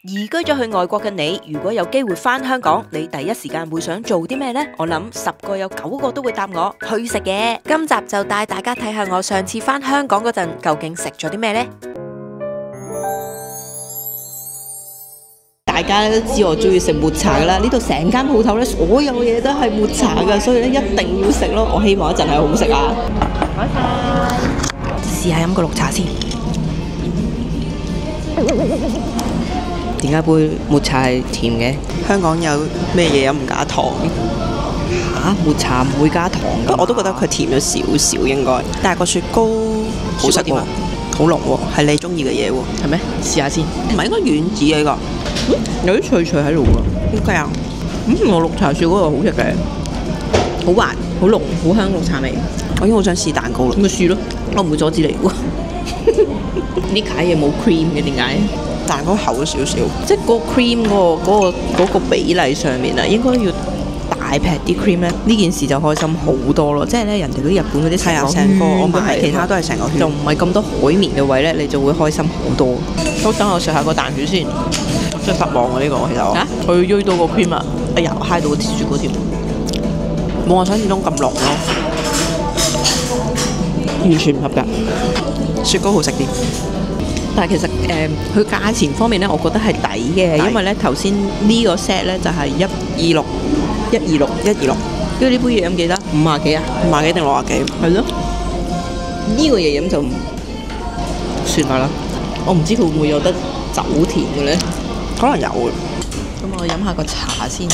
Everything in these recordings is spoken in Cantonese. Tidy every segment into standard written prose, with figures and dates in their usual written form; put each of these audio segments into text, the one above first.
移居咗去外國嘅你，如果有機會返香港，你第一時間會想做啲咩呢？我諗10個有9個都會答我去食嘢。今集就帶大家睇下我上次返香港嗰陣究竟食咗啲咩呢？大家都知我中意食抹茶噶啦，呢度成間鋪頭咧，所有嘢都係抹茶噶，所以咧一定要食咯。我希望一陣係好食啊！試下飲個綠茶先。點解杯抹茶係甜嘅？香港有咩嘢飲唔加糖？嚇，抹茶唔會加糖㗎。我都覺得佢甜咗少少應該，但係個雪糕好食喎，好濃喎，係你中意嘅嘢喎。係咩？試下先。唔係應該丸子嘅呢個？有啲脆脆喺度喎。點解啊？我綠茶雪糕又好食嘅，好滑，好濃，好香綠茶味。我已經好想試蛋糕啦。咁咪試咯，我唔會阻止你喎。呢家嘢冇 cream 嘅，點解？蛋糕厚咗少少，即係個 cream 嗰個比例上面啊，應該要大劈啲 cream 咧，呢件事就開心好多咯。即係咧，人哋嗰啲日本嗰啲成個我買，其他都係成個圈，就唔係咁多海綿嘅位咧，你就會開心好多。好，等我食下個蛋卷先。我真係失望啊！呢個其實佢鋥到個 cream 啊，哎呀，揩到個雪糕添，冇我想象中咁濃咯，完全唔合格。雪糕好食啲。但係其實佢價錢方面咧，我覺得係抵嘅，因為咧頭先呢個 set 咧就係126，跟住呢杯嘢飲幾多？50幾啊？50幾定60幾？係咯。呢個嘢飲就算下啦。我唔知佢會唔會有得走甜嘅咧？可能有嘅。咁我飲下個茶先。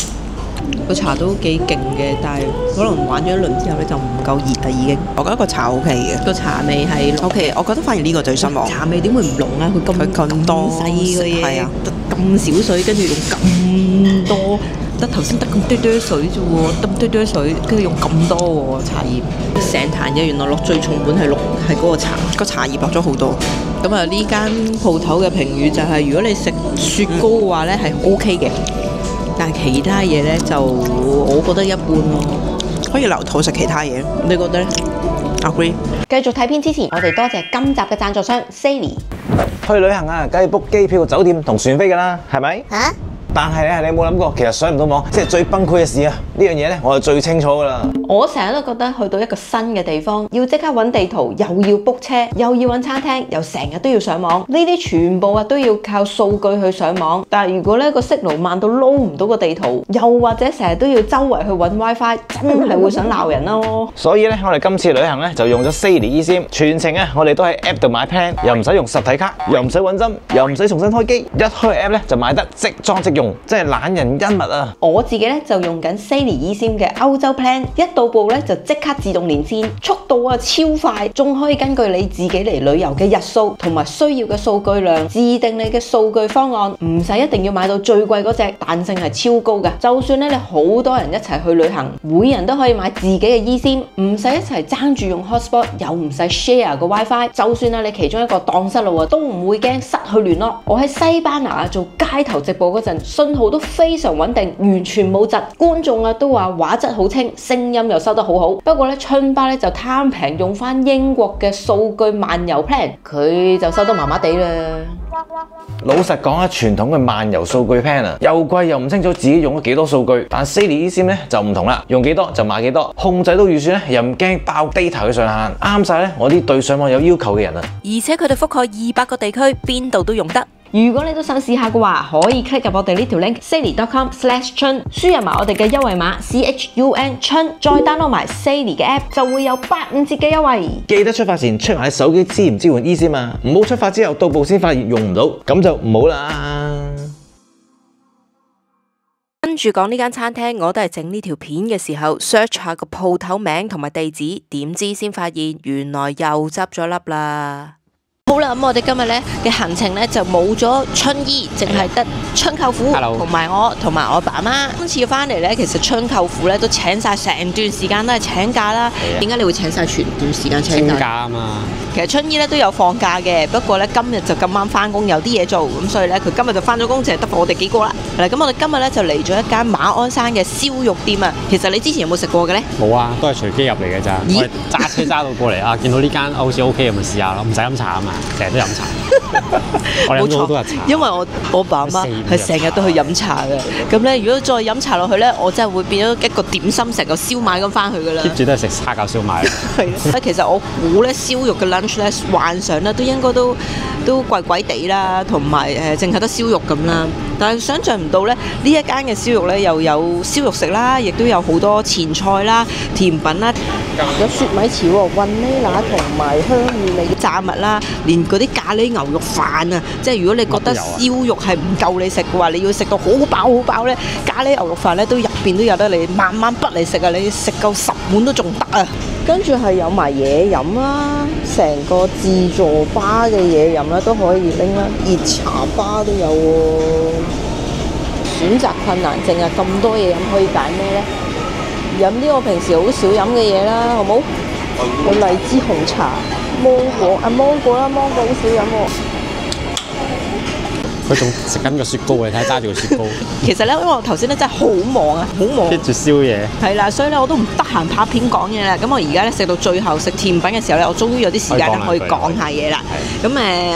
個茶都幾勁嘅，但係可能玩咗一輪之後咧就唔夠熱啦已經。我覺得個茶 OK 嘅，個茶味係 OK。我覺得反而呢個最失望。茶味點會唔濃啊？佢咁多細嘅嘢，係啊，得咁少水，跟住用咁多，得頭先得咁多水啫喎，得咁多水，跟住用咁多喎茶葉。成壇嘢原來落最重本係嗰個茶，個茶葉落咗好多。咁啊呢間鋪頭嘅評語就係、如果你食雪糕嘅話咧係 OK 嘅。但係其他嘢咧就我覺得一般咯，可以留肚食其他嘢。你覺得咧 ？Agree。繼續睇片之前，我哋多謝今集嘅贊助商 Sally。去旅行啊，梗係 book 機票、酒店同船飛㗎啦，係咪？嚇！但係咧，你有冇諗過，其實上唔到網，即係最崩潰嘅事啊！呢樣嘢咧，我係最清楚㗎啦。我成日都覺得去到一個新嘅地方，要即刻揾地圖，又要 book 車，又要揾餐廳，又成日都要上網，呢啲全部都要靠數據去上網。但係如果呢個 signal 慢到撈唔到個地圖，又或者成日都要周圍去揾 WiFi，真係會想鬧人咯。所以咧，我哋今次旅行咧就用咗 Sally eSIM，全程啊，我哋都喺 App 度買 plan，又唔使用實體卡，又唔使揾針，又唔使重新開機，一開 App 咧就買得即裝即用，真係懶人恩物啊！我自己咧就用緊 Sally eSIM 嘅歐洲 plan， 一到步咧就即刻自動連線，速度啊超快，仲可以根據你自己嚟旅遊嘅日數同埋需要嘅數據量，自定你嘅數據方案，唔使一定要買到最貴嗰隻，彈性係超高㗎。就算咧你好多人一齊去旅行，每人都可以買自己嘅 eSIM， 唔使一齊爭住用 hotspot， 又唔使 share 個 WiFi。就算你其中一個蕩失路啊，都唔會驚失去聯絡。我喺西班牙做街頭直播嗰陣，信號都非常穩定，完全冇窒。觀眾啊都話畫質好清，聲音又收得好好。不過咧，春巴咧就貪平用翻英國嘅數據漫遊 plan， 佢就收得麻麻地啦。老實講啊，傳統嘅漫遊數據 plan 啊，又貴又唔清楚自己用咗幾多數據。但 Sally eSIM 咧就唔同啦，用幾多就買幾多，控制到預算咧又唔驚爆 data 嘅上限，啱晒咧我啲對上網有要求嘅人啊。而且佢哋覆蓋200個地區，邊度都用得。如果你都想試下嘅話，可以 click 入我哋呢條 link sally.com/chun， 輸入埋我哋嘅優惠碼 CHUN 春，再 download 埋 Sally 嘅 app， 就會有85折嘅優惠。記得出發前 check 埋手機支唔支援 eSIM啊，唔好出發之後到步先發現用唔到，咁就唔好啦。跟住講呢間餐廳，我都係整呢條片嘅時候 search 下個鋪頭名同埋地址，點知先發現原來又執咗笠啦。好啦，咁我哋今日咧嘅行程咧就冇咗春姨，淨係得春舅父同埋我爸媽。今次翻嚟咧，其實春舅父咧都請晒成段時間都係請假啦。點解你會請晒全段時間請假啊嘛？其實春姨咧都有放假嘅，不過咧今日就咁啱翻工有啲嘢做，咁所以咧佢今日就翻咗工，淨係得我哋幾個啦。嗱，咁我哋今日咧就嚟咗一間馬鞍山嘅燒肉店啊。其實你之前有冇食過嘅咧？冇啊，都係隨機入嚟嘅咋。我係揸車揸到過嚟啊，見到呢間好似 OK 咁咪試下咯，唔使飲茶啊嘛。成日都飲茶。我哋飲咗好多日茶。因為我爸阿媽係成日都去飲茶嘅。咁咧，如果再飲茶落去咧，我真係會變咗一個點心，成個燒賣咁翻去㗎啦。 keep 住都係食蝦餃燒賣。係其實我估咧燒肉嘅 lunch 咧，幻想咧都應該都貴貴地啦，同埋淨係得燒肉咁啦。但係想像唔到咧，呢一間嘅燒肉咧又有燒肉食啦，亦都有好多前菜啦、甜品啦，有雪米糍喎、雲呢拿同埋香芋味嘅炸物啦，連嗰啲咖喱牛肉飯啊，即係如果你覺得燒肉係唔夠你食嘅話，你要食到好飽好飽咧，咖喱牛肉飯咧都入邊都有得你慢慢畢嚟食啊！你食夠10碗都仲得啊！跟住係有埋嘢飲啦，成個自助吧嘅嘢飲啦都可以拎啦，熱茶吧都有喎。選擇困難症啊，咁多嘢飲可以揀咩呢？飲啲我平時好少飲嘅嘢啦，好冇？有荔枝紅茶、芒果啦，芒果好少飲喎。佢仲食緊個雪糕，你睇揸住個雪糕。其實咧，因為我頭先咧真係好忙啊，好忙。跟住宵夜。係啦，所以咧我都唔得閒拍片講嘢啦。咁我而家咧食到最後食甜品嘅時候咧，我終於有啲時間咧可以講下嘢啦。咁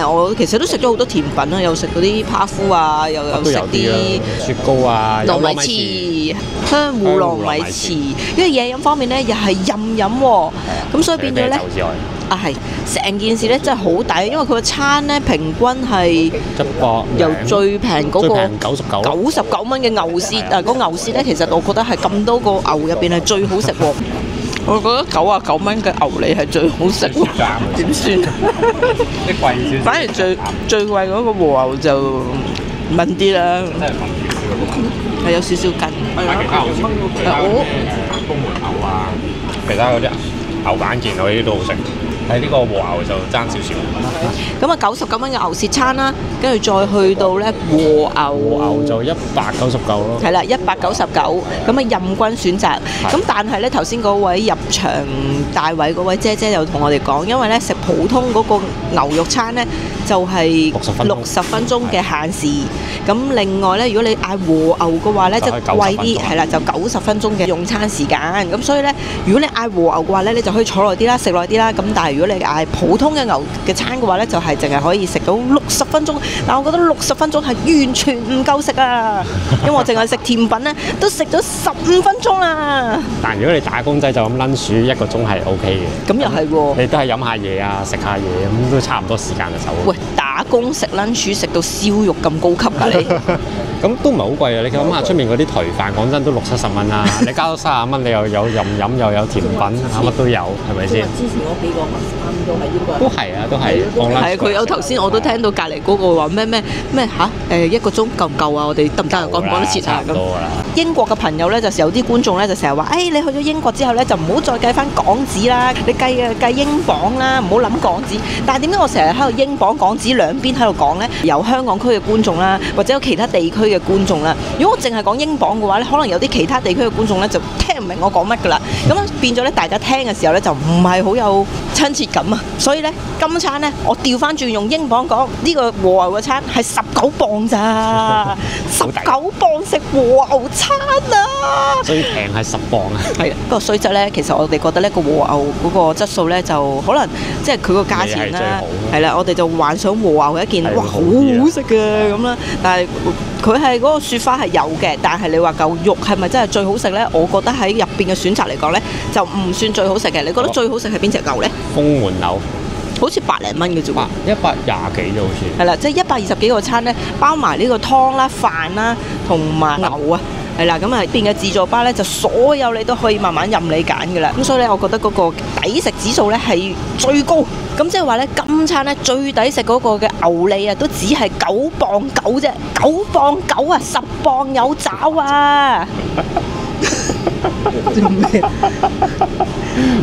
我其實都食咗好多甜品啦，有食嗰啲帕夫啊，又有食啲雪糕啊，糯米糍、香芋糯米糍。因為嘢飲方面咧又係任飲喎，咁所以變咗咧。係成件事咧真係好抵，因為佢個餐咧平均係由最平嗰個99蚊嘅牛舌啊，個牛舌咧其實我覺得係咁多個牛入邊係最好食喎。我覺得99蚊嘅牛脷係最好食喎，點算？啲貴少少。反而最貴嗰個和牛就問啲啦，係有少少筋。其他牛舌，公門牛啊，其他嗰啲牛板腱嗰啲都好食。喺呢個和牛就爭少少。咁啊99蚊嘅牛舌餐啦，跟住再去到咧和牛就199咯。係啦，199，咁啊任君選擇。咁但係咧頭先嗰位入場大位嗰位姐姐又同我哋講，因為咧食普通嗰個牛肉餐咧就係60分鐘嘅限時。咁另外咧，如果你嗌和牛嘅話咧，就貴啲，係啦，就90分鐘嘅用餐時間。咁所以咧，如果你嗌和牛嘅話咧，你就可以坐耐啲啦，食耐啲啦。咁但係如果你嗌普通嘅牛嘅餐嘅話咧，就係淨係可以食到60分鐘。但我覺得60分鐘係完全唔夠食啊，因為我淨係食甜品咧，都食咗15分鐘啦。但如果你打工仔就咁 lunch 1個鐘係 OK 嘅。咁又係喎。你都係飲下嘢啊，食下嘢咁都差唔多時間就走。喂，打工食 lunch 食到燒肉咁高級㗎你？咁都唔係好貴啊！你諗下出面嗰啲頹飯，講真都60-70蚊啦。你交咗30蚊，你又有任飲又有甜品，乜都有，係咪先？之前嗰幾個都係應該。都係啊，都係。係啊，佢有頭先我都聽到隔離嗰個話咩嚇1個鐘夠唔夠啊？我哋得唔得啊？講唔講得切啊？咁。英國嘅朋友咧，就有啲觀眾咧就成日話：你去咗英國之後咧，就唔好再計翻港紙啦，你計英鎊啦，唔好諗港紙。但係點解我成日喺度英鎊港紙兩邊喺度講咧？有香港區嘅觀眾啦，或者有其他地區嘅觀眾啦。如果我淨係講英鎊嘅話咧，可能有啲其他地區嘅觀眾咧就聽唔明我講乜㗎啦。咁變咗咧，大家聽嘅時候咧就唔係好有親切感啊。所以咧，今餐咧我調翻轉用英鎊講，呢個和牛嘅餐係19磅咋，19磅食和牛餐啊！最平係10磅啊！係啊，不過雖則咧，其實我哋覺得呢個和牛嗰個質素咧就可能即係佢個價錢啦，係啦，我哋就幻想和牛係一件哇好好食嘅咁啦，但係佢係嗰個雪花係有嘅，但係你話嚿肉係咪真係最好食咧？我覺得喺入邊嘅選擇嚟講咧，就唔算最好食嘅。你覺得最好食係邊隻牛咧？豐門牛。好似百零蚊嘅啫喎，120幾啫好似。係啦，即係120幾個餐咧，包埋呢個湯啦、飯啦同埋牛啊，係啦，咁啊邊嘅自助吧咧，就所有你都可以慢慢任你揀嘅啦。咁所以咧，我覺得嗰個抵食指數咧係最高。咁即係話咧，今餐咧最抵食嗰個嘅牛脷啊，都只係9磅9啫，9磅9啊，10磅有找啊！做咩？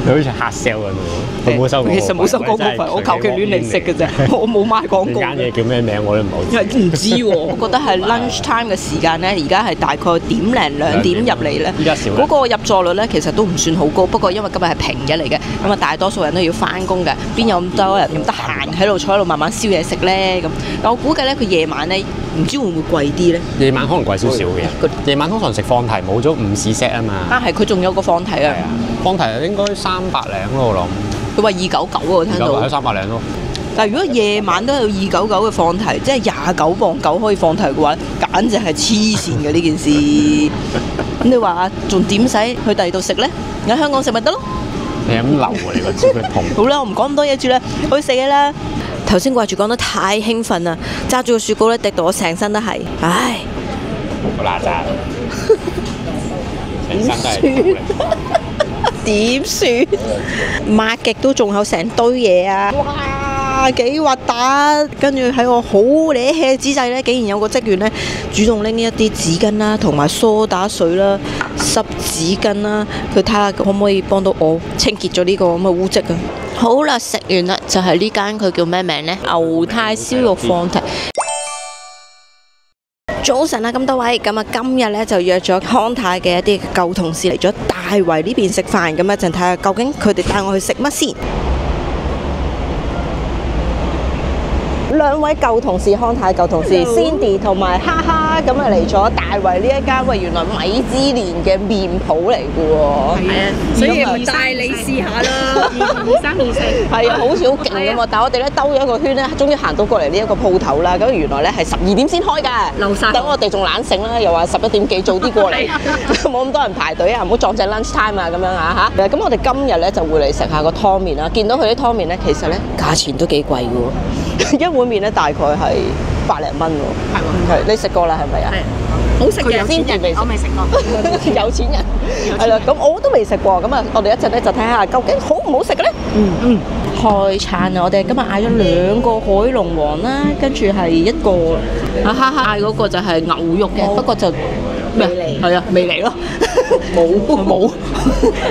你好似黑 sell 咁喎，佢冇收廣告費。其實冇收廣告費，我求其亂嚟食嘅啫，我冇賣廣告。間嘢叫咩名我都唔好知。唔知喎，我覺得係 lunch time 嘅時間咧，而家係大概1:00零2點入嚟咧。依家少。嗰個入座率咧，其實都唔算好高，不過因為今日係平日嚟嘅，咁啊大多數人都要翻工嘅，邊有咁多人咁得閒喺度坐喺度慢慢燒嘢食咧咁？但我估計咧，佢夜晚咧唔知會唔會貴啲咧？夜晚可能貴少少嘅。夜晚通常食放題冇咗50 set 啊嘛。啊係，佢仲有個放題啊。放題應該300零咯，我諗。佢話299喎，聽到。299係300零咯。但係如果夜晚都有299嘅放題，即係29磅9可以放題嘅話，簡直係黐線嘅呢件事。咁你話仲點使去第二度食呢？喺香港食咪得咯？你咁流啊！你個朱古力桶。好啦，我唔講咁多嘢住啦，去食嘢啦。頭先掛住講得太興奮啦，揸住個雪糕咧，滴到我成身都係，唉，好邋遢，成身都係朱古力。點算？抹極都仲有成堆嘢啊！哇，幾核突！跟住喺我好嗲氣嘅之際咧，竟然有個職員咧主動拎一啲紙巾啦，同埋梳打水啦、濕紙巾啦，佢睇下可唔可以幫到我清潔咗呢個咁嘅污跡啊！好啦，食完啦，就係呢間佢叫咩名呢？牛太燒肉放題。早晨啊，咁多位，咁啊今日咧就約咗康泰嘅一啲舊同事嚟咗大圍呢邊食飯，咁一陣睇下究竟佢哋帶我去食乜先。兩位舊同事，康泰舊同事 Cindy 同埋哈哈，咁啊嚟咗大圍呢一間，喂，原來米芝蓮嘅麵鋪嚟嘅喎。係啊，所以唔帶你試下啦，234。係啊，好似好勁㗎嘛！但係我哋咧兜咗一個圈咧，終於行到過嚟呢一個鋪頭啦。咁原來咧係12點先開㗎，漏晒等我哋仲懶醒啦，又話11點幾早啲過嚟，冇咁多人排隊啊，唔好撞正 lunch time 啊咁樣啊嚇。咁我哋今日咧就會嚟食下個湯麵啦。見到佢啲湯麵咧，其實咧價錢都幾貴㗎喎，一碗麵咧大概係100零蚊喎。係喎。係你食過啦係咪啊？係。好食嘅，有錢人我未食過。有錢人係啦，咁我都未食過，咁啊，我哋一陣咧就睇下究竟好唔好食咧。開餐啊！我哋今日嗌咗2個海龍王啦，跟住係一個哈哈嗌嗰個就係牛肉嘅，不過就咩係啊未嚟咯，冇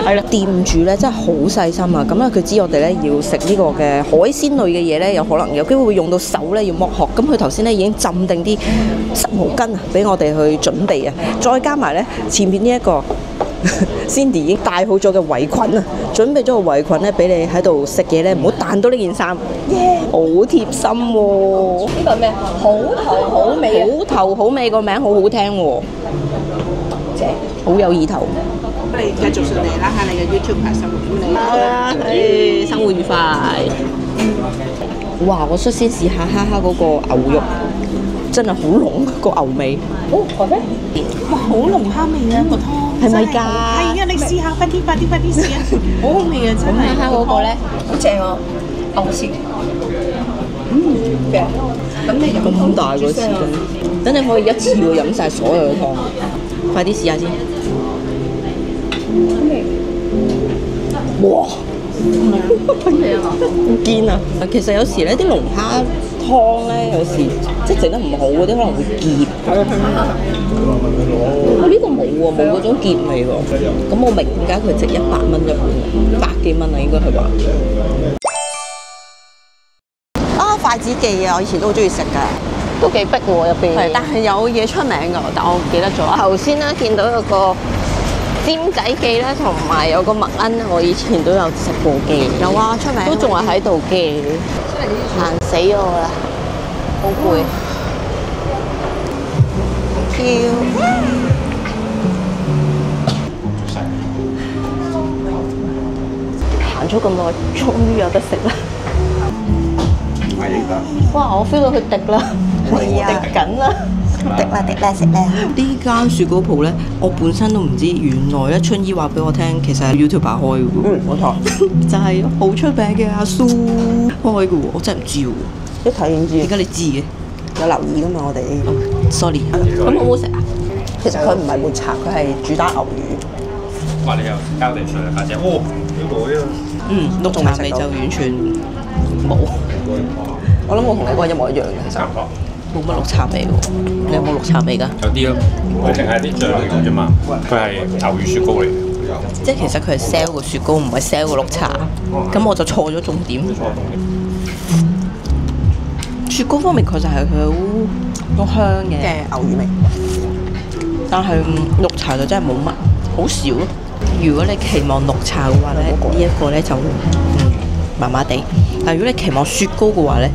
係啦。店主咧真係好細心啊！咁咧佢知我哋咧要食呢個嘅海鮮類嘅嘢咧，有可能有機會會用到手咧要剝殼，咁佢頭先咧已經浸定啲濕毛巾啊，俾我哋去準備啊，再加埋咧前面呢一個。Cindy 已經帶好咗嘅圍裙啊，準備咗個圍裙咧，俾你喺度食嘢咧，唔好彈到呢件衫。好貼心喎！呢個係咩？好頭好尾啊！好頭好尾個名好好聽喎，正，好有意頭。我哋繼續上嚟啦，喺你嘅 YouTube 拍生活歡你。好啦，誒，生活愉快。哇！我率先試下哈哈嗰個牛肉，真係好濃個牛味。好嘅。哇，好濃蝦味啊個湯。係咪㗎？係啊，你試下，快啲試啊！好好味啊，真係。哈哈嗰個咧，好正喎，牛舌。嘅。咁你飲咁大個匙羹，等你可以一次過飲晒所有嘅湯。快啲試下先。哇！好堅啊！其實有時咧啲龍蝦湯咧，有時即係整得唔好嗰啲可能會結。呢個冇喎，冇嗰種結味喎。咁我明點解佢值100蚊一碗，100幾蚊啊應該係話。啊，筷子記啊！我以前都好中意食㗎，都幾逼喎入邊。係，但係有嘢出名㗎，但我唔記得咗。頭先咧見到有個尖仔記咧，同埋有個麥恩，我以前都有食過嘅。有啊，出名都仲係喺度嘅。煩死我啦，好攰。行咗咁耐，終於有得食啦！哇！我 feel 到佢滴啦，係啊，滴緊啦！滴啦，食啦！呢間雪糕鋪咧，我本身都唔知，原來咧春姨話俾我聽，其實係 YouTuber 開嘅喎。冇錯，就係好出名嘅阿蘇開嘅喎，我真係唔知喎。一睇已經知。點解你知嘅？有留意㗎嘛，我哋。Sorry。咁好唔好食啊？其實佢唔係抹茶，佢係主打牛魚。哇！你又交地水啦，家姐。哦，要改啊。綠茶味就完全冇。我諗我同你講一模一樣嘅，其實。冇乜綠茶味喎。你有冇綠茶味㗎？有啲咯，佢淨係啲醬嚟嘅啫嘛。佢係牛魚雪糕嚟嘅。即係其實佢係 sell 個雪糕，唔係 sell 個綠茶。咁我就錯咗重點。雪糕方面確實係佢好香嘅牛魚味，但係綠茶就真係冇乜，好少咯。如果你期望綠茶嘅話咧，呢一個咧就麻麻地。但係如果你期望雪糕嘅話咧，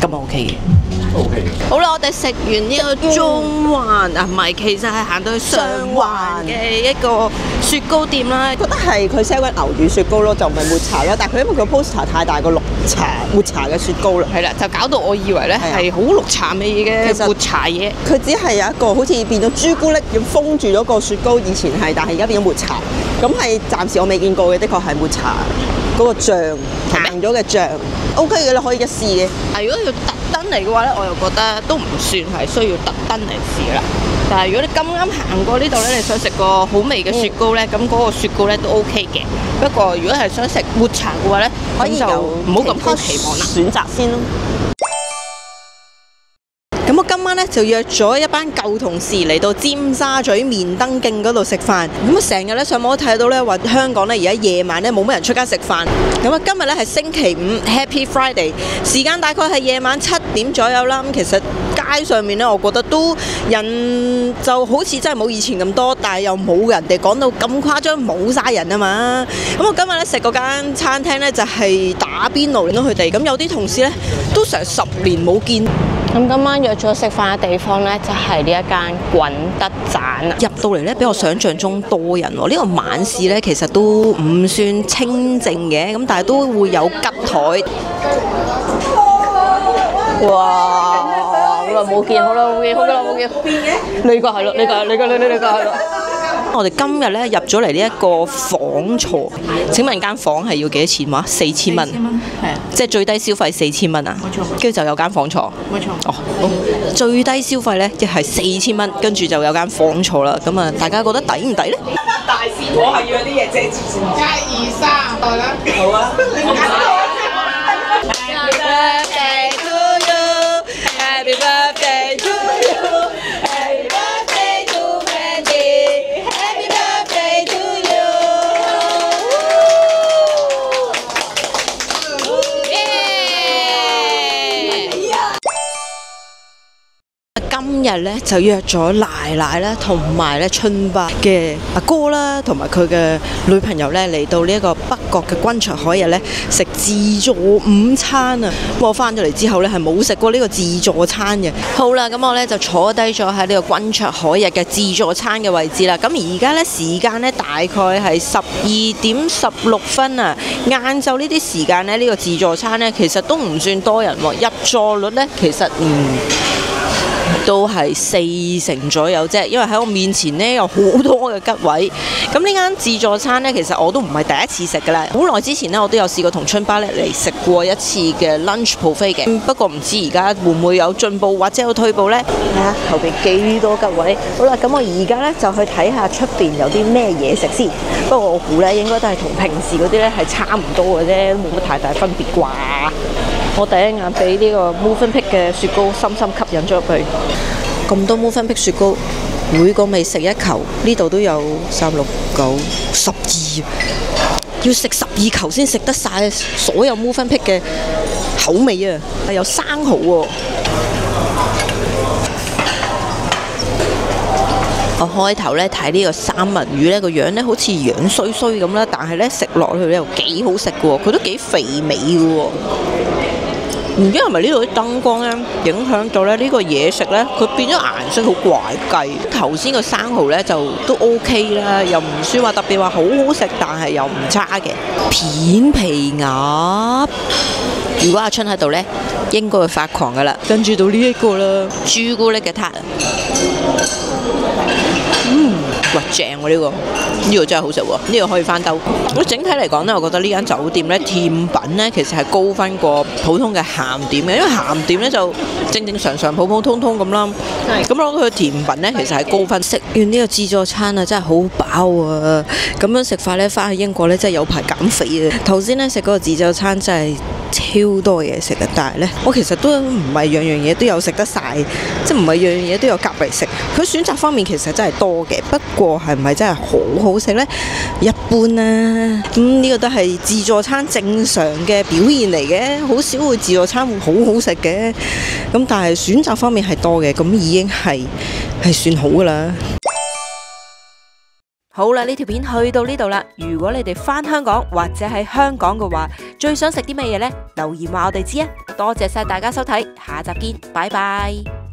咁係 OK 嘅。OK。好啦，我哋食完呢個中環啊，唔係，其實係行到去上環嘅一個雪糕店啦。覺得係佢 sell 緊牛乳雪糕咯，就唔係抹茶啦。但係佢因為個 poster 太大個綠茶抹茶嘅雪糕啦，係啦，就搞到我以為咧係好綠茶味嘅抹茶嘢。佢只係有一個好似變咗朱古力要封住咗個雪糕，以前係，但係而家變咗抹茶。咁係暫時我未見過嘅，的確係抹茶嗰個醬硬咗嘅醬 ，OK 嘅啦，可以一試嘅。但如果要特登嚟嘅話咧，我又覺得都唔算係需要特登嚟試啦。但係如果你咁啱行過呢度咧，你想食個好味嘅雪糕咧，咁嗰個雪糕咧都 OK 嘅。不過如果係想食抹茶嘅話咧，可以就唔好咁高期望啦，選擇先咯。咁我今晚咧就約咗一班舊同事嚟到尖沙咀棉燈徑嗰度食飯。咁啊成日咧上網都睇到咧話香港咧而家夜晚咧冇乜人出街食飯。咁啊今日咧係星期五 Happy Friday， 時間大概係夜晚7點左右啦。咁其實街上面咧，我覺得都人就好似真係冇以前咁多，但係又冇人哋講到咁誇張，冇晒人啊嘛。咁我今日咧食嗰間餐廳咧就係打邊爐，見到佢哋咁有啲同事咧都成10年冇見。咁今晚約咗食飯嘅地方呢，就係呢一間滾德盞。入到嚟呢，比我想象中多人喎。呢個晚市呢，其實都唔算清靜嘅，咁但係都會有吉台。哇！好耐冇見，好耐冇見，好耐冇見。變嘅？呢個係咯，呢個係咯。我哋今日咧入咗嚟呢一個房坐，請問間房係要幾多錢話？4000蚊，係啊，即係最低消費4000蚊啊，冇錯。跟住就有間房坐，冇錯。哦，好，最低消費咧即係4000蚊，跟住就有間房坐啦。咁啊，大家覺得抵唔抵咧？大師傅係要有啲嘢遮住先。1、2、3，來啦！好啊。Happy birthday to you, Happy birthday to you, Happy birthday to Mandy, Happy birthday to you。今日咧就約咗奶奶啦，同埋咧春伯嘅阿哥啦，同埋佢嘅女朋友咧嚟到呢一個北角嘅君卓海逸咧食自助午餐啊！咁我翻咗嚟之後咧係冇食過呢個自助餐嘅。好啦，咁我咧就坐低咗喺呢個君卓海逸嘅自助餐嘅位置啦。咁而家咧時間咧大概係12:16啊。晏晝呢啲時間咧呢個自助餐咧其實都唔算多人喎，入座率咧其實都係40%左右啫，因為喺我面前呢，有好多嘅吉位。咁呢間自助餐呢，其實我都唔係第一次食㗎啦。好耐之前呢，我都有試過同春巴咧嚟食過一次嘅 lunch buffet 嘅。不過唔知而家會唔會有進步或者有退步呢？睇下後邊幾多吉位。好啦，咁我而家呢，就去睇下出邊有啲咩嘢食先。不過我估呢，應該都係同平時嗰啲呢係差唔多嘅啫，冇乜太大分別啩。我第一眼俾呢個 Mövenpick 嘅雪糕深深吸引咗入去。咁多 Mövenpick 雪糕，每個味食一球，呢度都有3、6、9、12，要食12球先食得晒所有 Mövenpick 嘅口味啊！有生蠔喎。我開頭咧睇呢個三文魚咧個樣咧好似樣衰衰咁啦，但係咧食落去咧又幾好食嘅喎，佢都幾肥美嘅喎。唔知係咪呢度啲燈光咧影響到咧呢個嘢食咧，佢變咗顏色好怪雞。頭先個生蠔咧就都 OK 啦，又唔算話特別話好好食，但係又唔差嘅。片皮鴨，如果阿春喺度咧，應該會發狂噶啦。跟住到呢一個啦，朱古力嘅撻。哇，正喎呢個！呢個真係好食喎，呢個可以翻兜。咁整體嚟講呢，我覺得呢間酒店呢，甜品呢其實係高分過普通嘅鹹點嘅，因為鹹點呢就正正常常、普普通通咁啦。咁我覺得佢甜品呢其實係高分。食完呢個自助餐啊，真係好飽啊！咁樣食法呢，翻去英國呢真係有排減肥啊！頭先呢食嗰個自助餐真係超多嘢食嘅，但係呢，我其實都唔係樣樣嘢都有食得晒，即係唔係樣樣嘢都有夾嚟食。佢選擇方面其實真係多嘅，不過係唔係真係好好食呢？一般啦。咁呢個都係自助餐正常嘅表現嚟嘅，好少會自助餐會好好食嘅。咁但係選擇方面係多嘅，咁已經係算好噶啦。好啦，呢條片去到呢度啦。如果你哋返香港或者喺香港嘅話，最想食啲乜嘢呢？留言話我哋知啊！多謝晒大家收睇，下集見，拜拜。